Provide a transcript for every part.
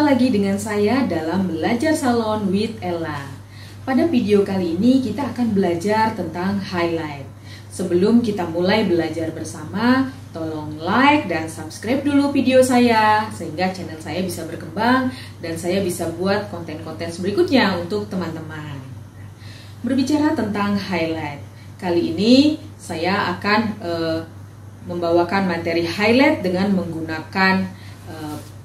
Jumpa lagi dengan saya dalam Belajar Salon with Ella. Pada video kali ini kita akan belajar tentang highlight. Sebelum kita mulai belajar bersama, tolong like dan subscribe dulu video saya sehingga channel saya bisa berkembang dan saya bisa buat konten-konten berikutnya untuk teman-teman. Berbicara tentang highlight, kali ini saya akan membawakan materi highlight dengan menggunakan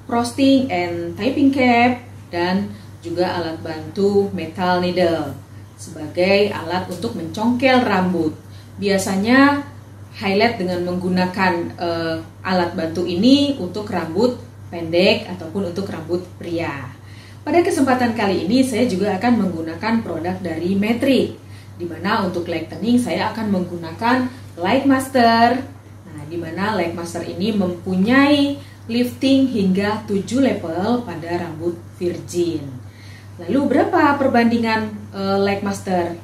frosting and typing cap dan juga alat bantu metal needle sebagai alat untuk mencongkel rambut. Biasanya highlight dengan menggunakan alat bantu ini untuk rambut pendek ataupun untuk rambut pria. Pada kesempatan kali ini saya juga akan menggunakan produk dari Metric, di mana untuk lightening saya akan menggunakan Light Master. Nah, di mana Light Master ini mempunyai lifting hingga 7 level pada rambut virgin. Lalu berapa perbandingan Light Master?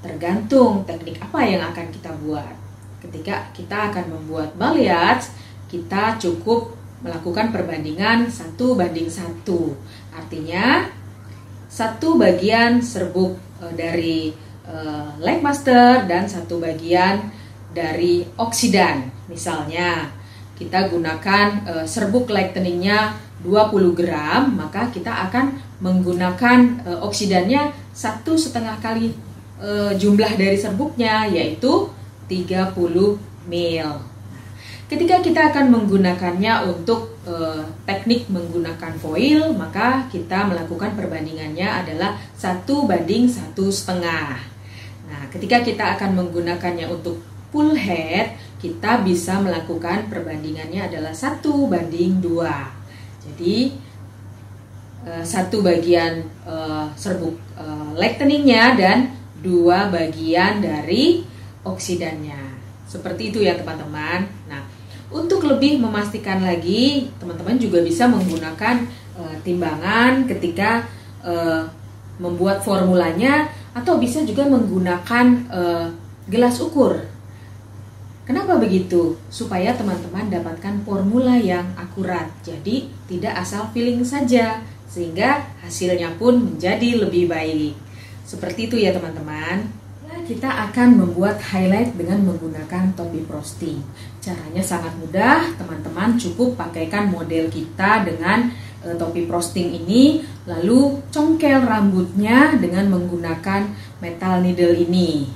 Tergantung teknik apa yang akan kita buat. Ketika kita akan membuat balayage, kita cukup melakukan perbandingan 1:1. Artinya 1 bagian serbuk dari Light Master dan 1 bagian dari oksidan. Misalnya kita gunakan serbuk lightening-nya 20 gram, maka kita akan menggunakan oksidannya 1,5 kali jumlah dari serbuknya, yaitu 30 ml. Ketika kita akan menggunakannya untuk teknik menggunakan foil, maka kita melakukan perbandingannya adalah 1:1,5. Nah, ketika kita akan menggunakannya untuk full head, kita bisa melakukan perbandingannya adalah 1:2. Jadi 1 bagian serbuk lightening-nya dan 2 bagian dari oksidannya. Seperti itu ya teman-teman. Nah, untuk lebih memastikan lagi, teman-teman juga bisa menggunakan timbangan ketika membuat formulanya, atau bisa juga menggunakan gelas ukur. Kenapa begitu? Supaya teman-teman dapatkan formula yang akurat. Jadi tidak asal feeling saja, sehingga hasilnya pun menjadi lebih baik. Seperti itu ya teman-teman. Kita akan membuat highlight dengan menggunakan topi frosting. Caranya sangat mudah, teman-teman cukup pakaikan model kita dengan topi frosting ini, lalu congkel rambutnya dengan menggunakan metal needle ini.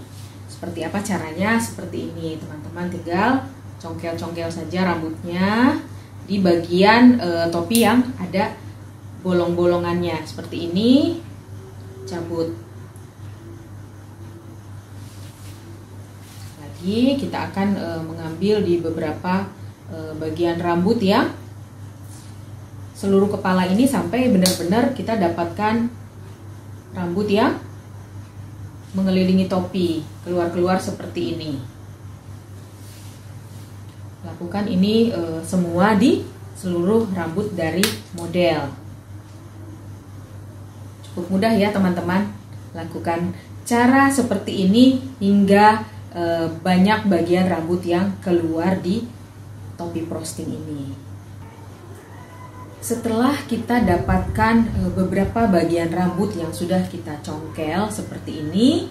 Seperti apa caranya? Seperti ini teman-teman, tinggal congkel-congkel saja rambutnya di bagian topi yang ada bolong-bolongannya. Seperti ini, cabut. Lagi kita akan mengambil di beberapa bagian rambut ya. Seluruh kepala ini sampai benar-benar kita dapatkan rambut yang mengelilingi topi, keluar-keluar seperti ini. Lakukan ini semua di seluruh rambut dari model. Cukup mudah ya teman-teman. Lakukan cara seperti ini hingga banyak bagian rambut yang keluar di topi frosting ini. Setelah kita dapatkan beberapa bagian rambut yang sudah kita congkel seperti ini,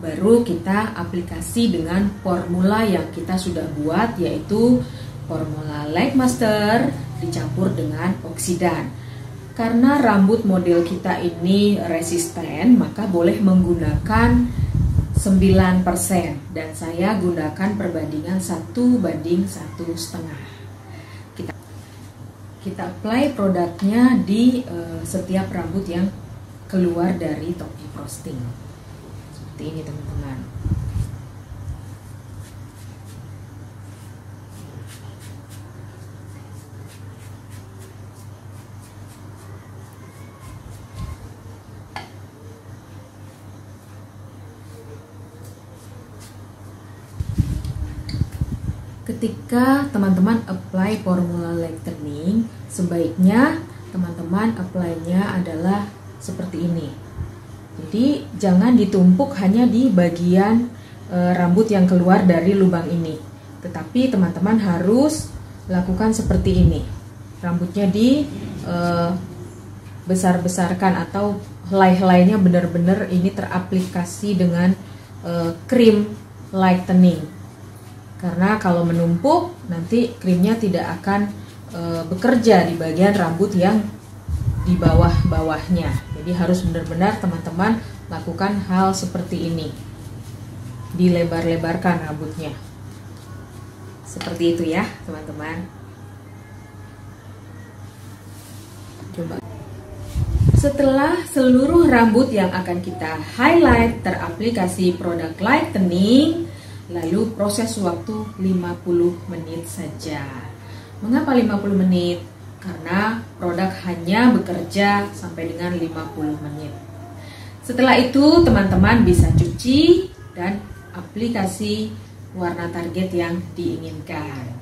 baru kita aplikasi dengan formula yang kita sudah buat, yaitu formula Light Master dicampur dengan oksidan. Karena rambut model kita ini resisten, maka boleh menggunakan 9%, dan saya gunakan perbandingan 1:1,5. Kita apply produknya di setiap rambut yang keluar dari topi frosting. Seperti ini teman-teman. Ketika teman-teman apply formula lightening, sebaiknya teman-teman apply-nya adalah seperti ini. Jadi jangan ditumpuk hanya di bagian rambut yang keluar dari lubang ini, tetapi teman-teman harus lakukan seperti ini. Rambutnya besar-besarkan atau helai-helainya benar-benar ini teraplikasi dengan krim lightening. Karena kalau menumpuk nanti krimnya tidak akan bekerja di bagian rambut yang di bawah-bawahnya. Jadi harus benar-benar teman-teman lakukan hal seperti ini. Dilebar-lebarkan rambutnya. Seperti itu ya, teman-teman. Coba. Setelah seluruh rambut yang akan kita highlight teraplikasi produk lightening, lalu proses waktu 50 menit saja. Mengapa 50 menit? Karena produk hanya bekerja sampai dengan 50 menit. Setelah itu teman-teman bisa cuci dan aplikasi warna target yang diinginkan.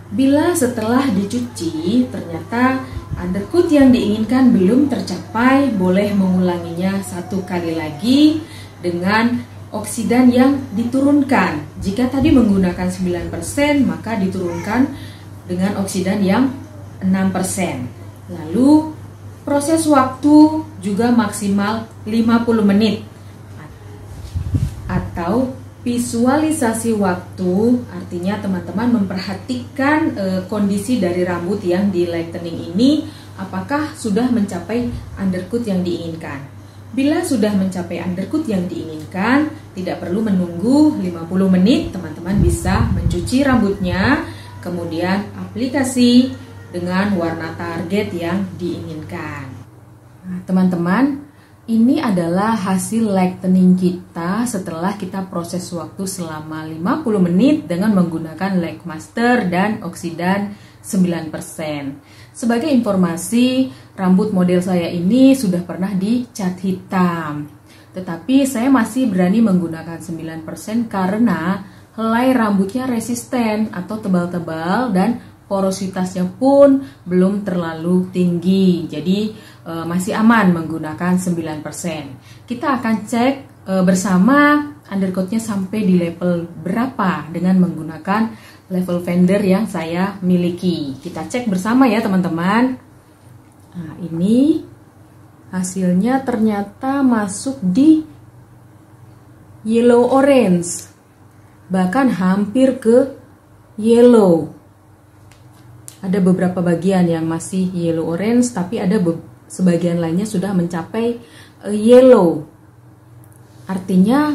Bila setelah dicuci ternyata undercoat yang diinginkan belum tercapai, boleh mengulanginya 1 kali lagi dengan oksidan yang diturunkan. Jika tadi menggunakan 9%, maka diturunkan dengan oksidan yang 6%. Lalu proses waktu juga maksimal 50 menit. Atau visualisasi waktu, artinya teman-teman memperhatikan kondisi dari rambut yang di lightening ini, apakah sudah mencapai undercoat yang diinginkan. Bila sudah mencapai undercoat yang diinginkan, tidak perlu menunggu 50 menit, teman-teman bisa mencuci rambutnya, kemudian aplikasi dengan warna target yang diinginkan. Nah, teman-teman, ini adalah hasil lightening kita setelah kita proses waktu selama 50 menit dengan menggunakan Lake Master dan oksidan 9%. Sebagai informasi, rambut model saya ini sudah pernah dicat hitam. Tetapi saya masih berani menggunakan 9% karena helai rambutnya resisten atau tebal-tebal dan porositasnya pun belum terlalu tinggi. Jadi masih aman menggunakan 9%. Kita akan cek bersama undercoatnya sampai di level berapa dengan menggunakan level fender yang saya miliki. Kita cek bersama ya teman-teman. Nah, ini hasilnya ternyata masuk di yellow orange, bahkan hampir ke yellow. Ada beberapa bagian yang masih yellow orange, tapi ada sebagian lainnya sudah mencapai yellow. Artinya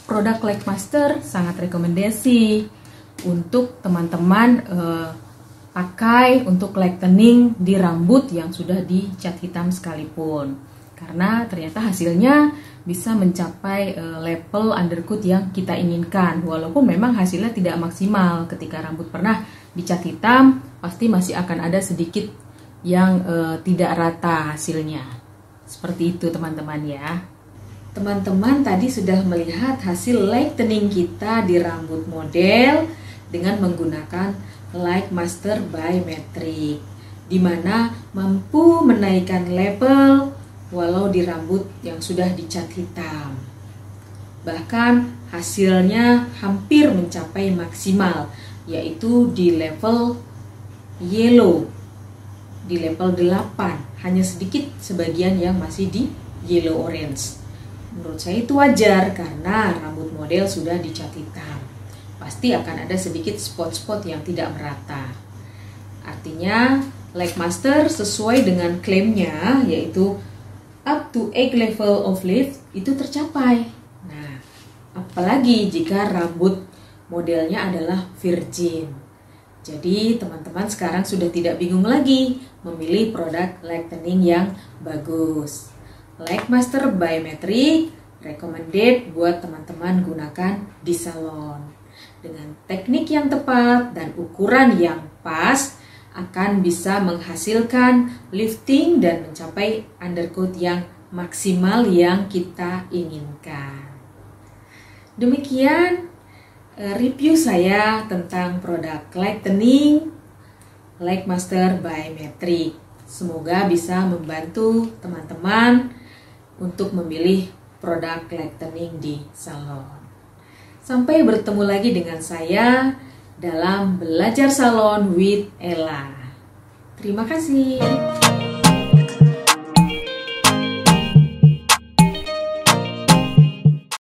produk Lake Master sangat rekomendasi untuk teman-teman pakai untuk lightening di rambut yang sudah dicat hitam sekalipun, karena ternyata hasilnya bisa mencapai level undercoat yang kita inginkan. Walaupun memang hasilnya tidak maksimal, ketika rambut pernah dicat hitam pasti masih akan ada sedikit yang tidak rata hasilnya. Seperti itu teman-teman ya. Teman-teman tadi sudah melihat hasil lightening kita di rambut model dengan menggunakan Lake Master by Matrix, di mana mampu menaikkan level walau di rambut yang sudah dicat hitam. Bahkan hasilnya hampir mencapai maksimal, yaitu di level yellow, di level 8, hanya sedikit sebagian yang masih di yellow orange. Menurut saya itu wajar karena rambut model sudah dicat hitam. Pasti akan ada sedikit spot-spot yang tidak merata. Artinya Lake Master sesuai dengan klaimnya, yaitu up to 8 level of lift itu tercapai. Nah, apalagi jika rambut modelnya adalah virgin. Jadi teman-teman sekarang sudah tidak bingung lagi memilih produk lightening yang bagus. Lake Master by Matrix recommended buat teman-teman gunakan di salon. Dengan teknik yang tepat dan ukuran yang pas akan bisa menghasilkan lifting dan mencapai undercoat yang maksimal yang kita inginkan. Demikian review saya tentang produk lightening Lake Master by Matrix. Semoga bisa membantu teman-teman untuk memilih produk lightening di salon. Sampai bertemu lagi dengan saya dalam Belajar Salon with Ella. Terima kasih.